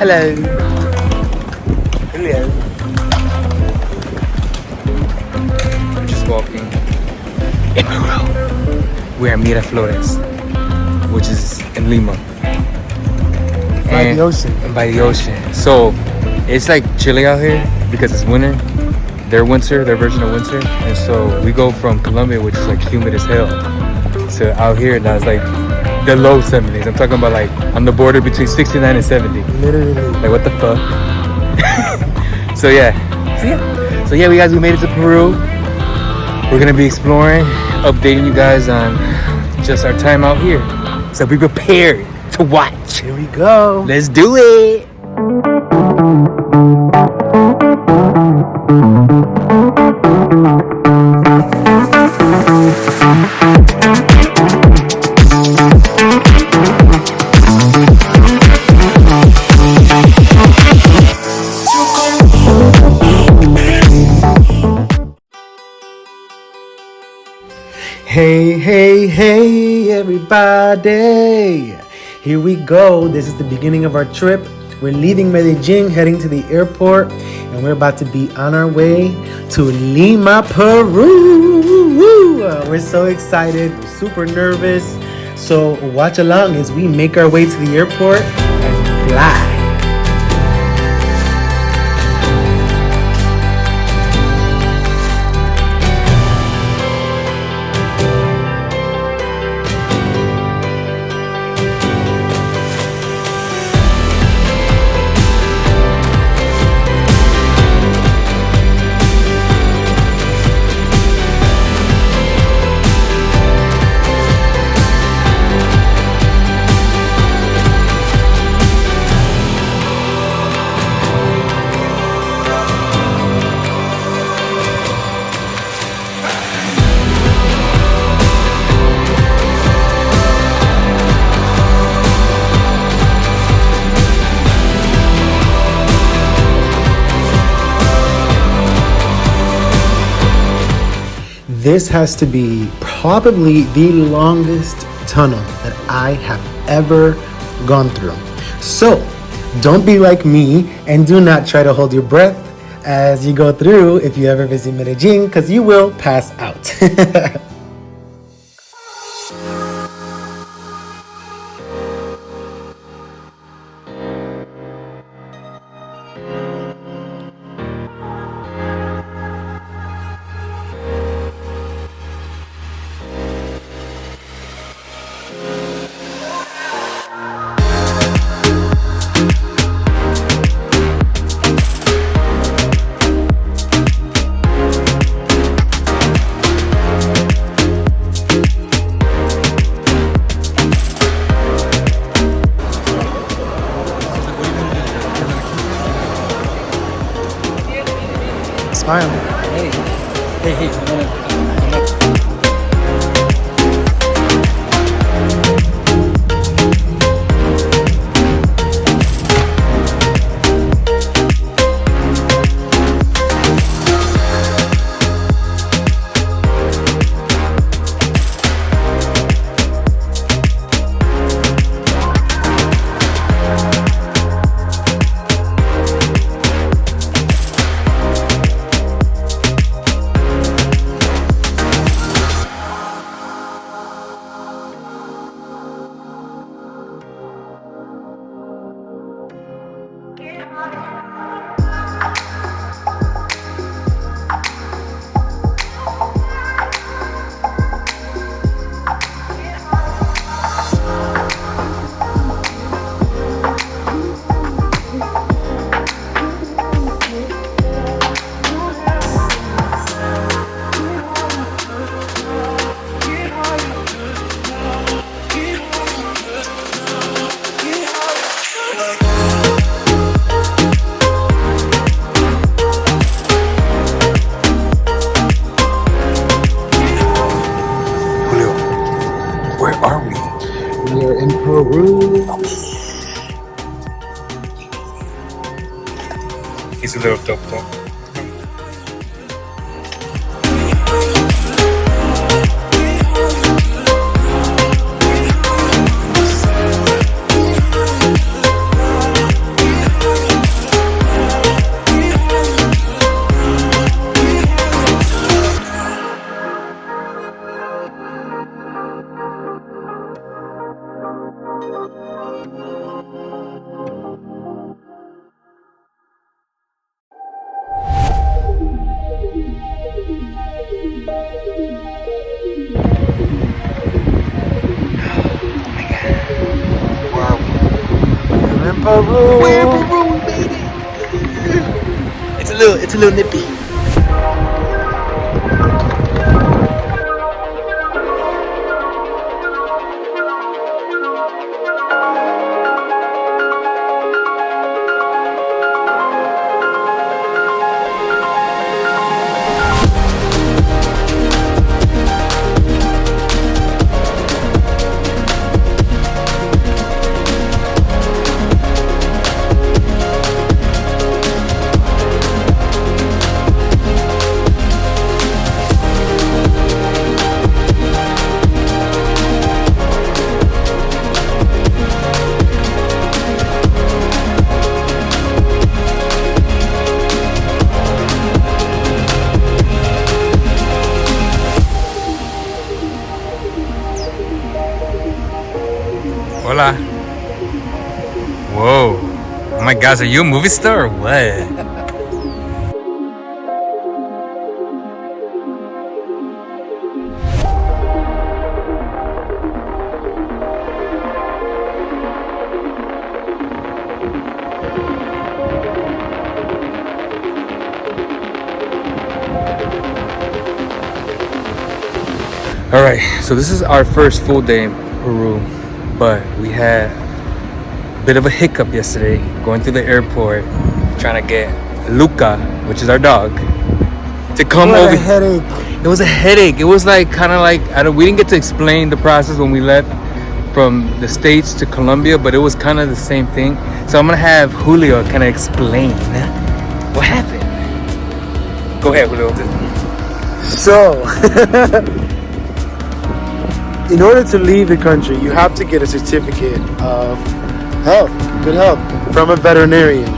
Hello. Julio. We're just walking in Peru. We're at Miraflores, which is in Lima. By the ocean. And by the ocean. So it's like chilly out here because it's winter. Their version of winter. And so we go from Colombia, which is like humid as hell, to out here that's like the low 70s. I'm talking about like on the border between 69 and 70. Literally. Like what the fuck? So yeah, we guys, we made it to Peru. We're gonna be exploring, updating you guys on just our time out here. So be prepared to watch. Here we go. Let's do it. Hey, everybody. Here we go. This is the beginning of our trip. We're leaving Medellin, heading to the airport, and we're about to be on our way to Lima, Peru. We're so excited, super nervous. So watch along as we make our way to the airport and fly. This has to be probably the longest tunnel that I have ever gone through. So don't be like me and do not try to hold your breath as you go through if you ever visit Medellin, because you will pass out. Smile. Hey. Peru. He's a little dope though. Peru. Peru, we made it. It's a little nippy. Hola. Whoa. Oh my gosh, are you a movie star or what? All right, so this is our first full day in Peru, but we had a bit of a hiccup yesterday going through the airport, trying to get Luca, which is our dog, to come What over. a headache. It was a headache. It was like kind of like we didn't get to explain the process when we left from the States to Colombia, but it was kind of the same thing. So I'm gonna have Julio kind of explain what happened. Go ahead, Julio. So, in order to leave the country, you have to get a certificate of health, good health, from a veterinarian.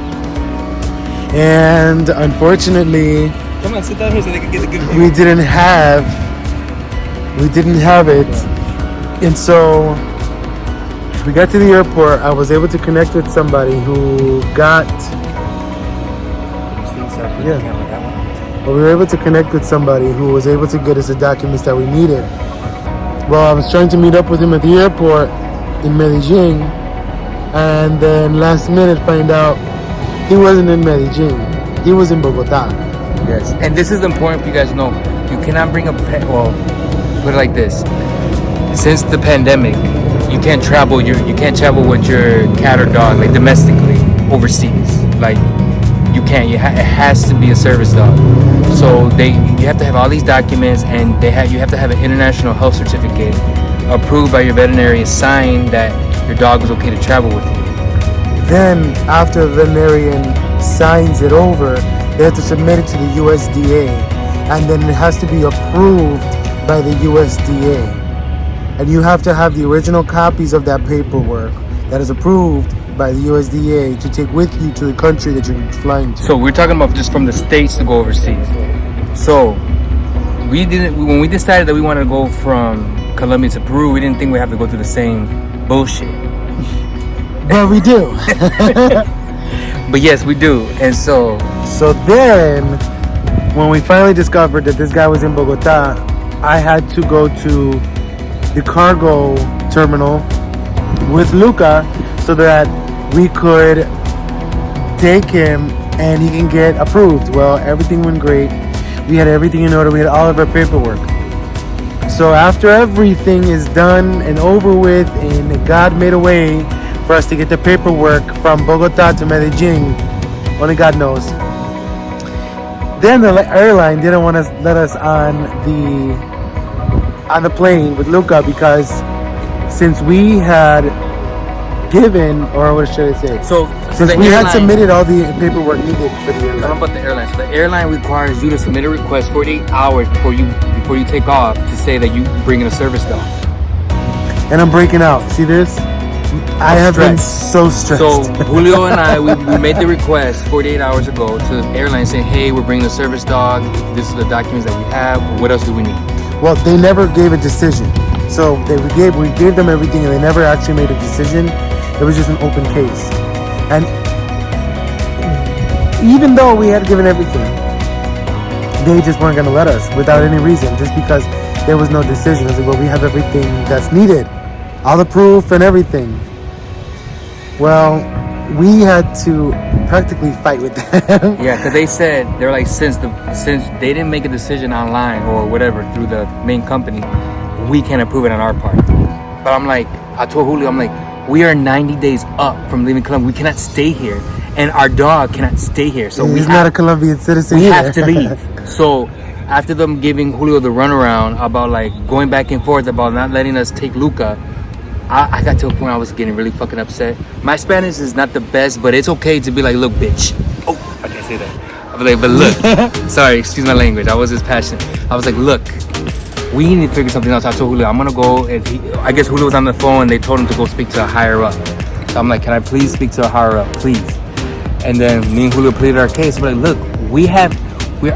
And unfortunately, Come on, sit down here so they can get the good we didn't have it. And so we got to the airport. I was able to connect with somebody who got well, we were able to connect with somebody who was able to get us the documents that we needed. Well, I was trying to meet up with him at the airport in Medellin, and then last minute find out he wasn't in Medellin. He was in Bogota. Yes, and this is important for you guys to know. You cannot bring a pet. Well, put it like this: since the pandemic, you can't travel. You can't travel with your cat or dog like domestically overseas. Like you can't. It has to be a service dog. So you have to have all these documents, and you have to have an international health certificate approved by your veterinarian, signed that your dog was okay to travel with you. Then, after the veterinarian signs it over, they have to submit it to the USDA, and then it has to be approved by the USDA. And you have to have the original copies of that paperwork that is approved by the USDA to take with you to the country that you're flying to. So we're talking about just from the States to go overseas. So when we decided that we wanted to go from Colombia to Peru, we didn't think we'd have to go through the same bullshit. But we do. But yes, we do. And so then, when we finally discovered that this guy was in Bogota, I had to go to the cargo terminal with Luca so that we could take him and he can get approved. Well, everything went great. We had everything in order. We had all of our paperwork. So after everything is done and over with, and God made a way for us to get the paperwork from Bogota to Medellin, only God knows. Then the airline didn't want to let us on the plane with Luca because since we had given, or what should I say? Since we had submitted all the paperwork needed for the airline. Talking about the airline. So the airline requires you to submit a request 48 hours before you take off to say that you bring in a service dog. And I'm breaking out. See this? I have been so stressed. So Julio and I, we made the request 48 hours ago to the airline saying, hey, we're bringing a service dog. This is the documents that we have. What else do we need? Well, they never gave a decision. So we gave them everything, and they never actually made a decision. It was just an open case. And even though we had given everything, they just weren't going to let us without any reason, just because there was no decision. I was like, well, we have everything that's needed, all the proof and everything. Well, we had to practically fight with them. Yeah, because they said they're like since they didn't make a decision online or whatever through the main company, we can't approve it on our part. But I'm like, I told Julio, I'm like, we are 90 days up from leaving Colombia. We cannot stay here, and our dog cannot stay here. So He's not a Colombian citizen. We either. have to leave. So after them giving Julio the runaround about like going back and forth about not letting us take Luca, I got to a point I was getting really fucking upset. My Spanish is not the best, but it's okay to be like, look, bitch. Oh, I can't say that. I was like, but look. Sorry, excuse my language. I was just passionate. I was like, look, we need to figure something else. I told Julio, I'm gonna go. I guess Julio was on the phone and they told him to go speak to a higher up. So I'm like, can I please speak to a higher up, please? And then me and Julio pleaded our case. We're like, look,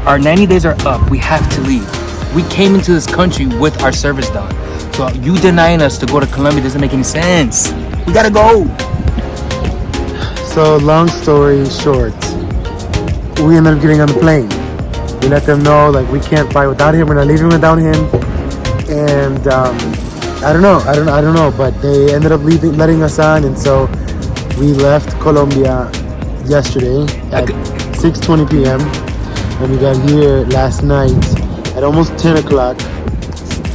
our 90 days are up. We have to leave. We came into this country with our service dog. So you denying us to go to Colombia doesn't make any sense. We gotta go. So long story short, we ended up getting on the plane. We let them know like we can't fly without him. We're not leaving without him. And I don't know. But they ended up letting us on, and so we left Colombia yesterday at 6:20 p.m. and we got here last night at almost 10 o'clock.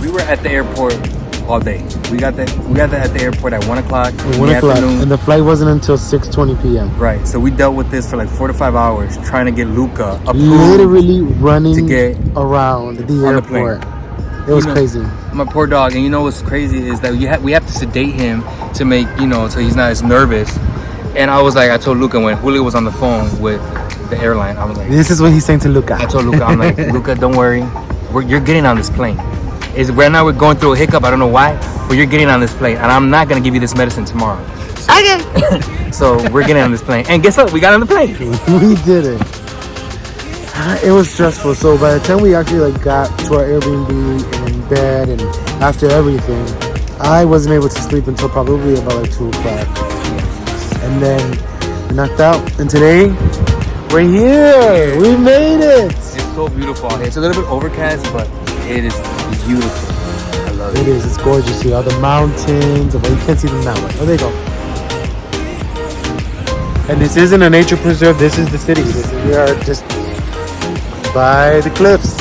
We were at the airport all day. We got that at the airport at 1 o'clock. 1 o'clock, and the flight wasn't until 6:20 p.m. Right, so we dealt with this for like 4 to 5 hours trying to get Luca approved. Literally running to get around the airport. It was crazy. My poor dog, and you know what's crazy is that we have to sedate him to make, so he's not as nervous. And I told Luca when Julio was on the phone with the airline, I was like, this is what he's saying to Luca. I told Luca, I'm like, Luca, don't worry, you're getting on this plane. Right now we're going through a hiccup, I don't know why, but you're getting on this plane, and I'm not gonna give you this medicine tomorrow. So, okay. So we're getting on this plane, and guess what? We got on the plane. We did it. It was stressful. So by the time we actually got to our Airbnb and in bed and after everything, I wasn't able to sleep until probably about 2 o'clock. And then we knocked out, and today we're here. We made it. It's so beautiful. It's a little bit overcast, but it is beautiful. I love it. It is. It's gorgeous here. All the mountains. Well, you can't see them that way. Oh, there you go. And this isn't a nature preserve. This is the city. We are just by the cliffs.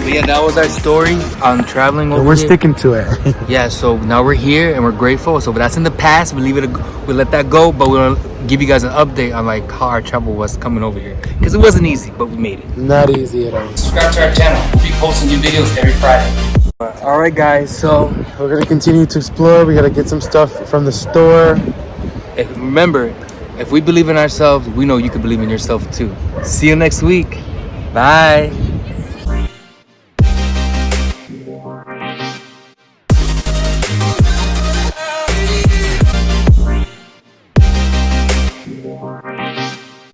But yeah, that was our story on traveling over And we're here. sticking to it. Yeah, so now we're here and we're grateful. So that's in the past. We let that go, but we'll give you guys an update on how our travel was coming over here, because it wasn't easy, but we made it. Not easy at all. Subscribe to our channel. We'll be posting new videos every Friday. All right, guys. So We're gonna continue to explore. We gotta get some stuff from the store. remember, if we believe in ourselves, we know you can believe in yourself too. See you next week. Bye.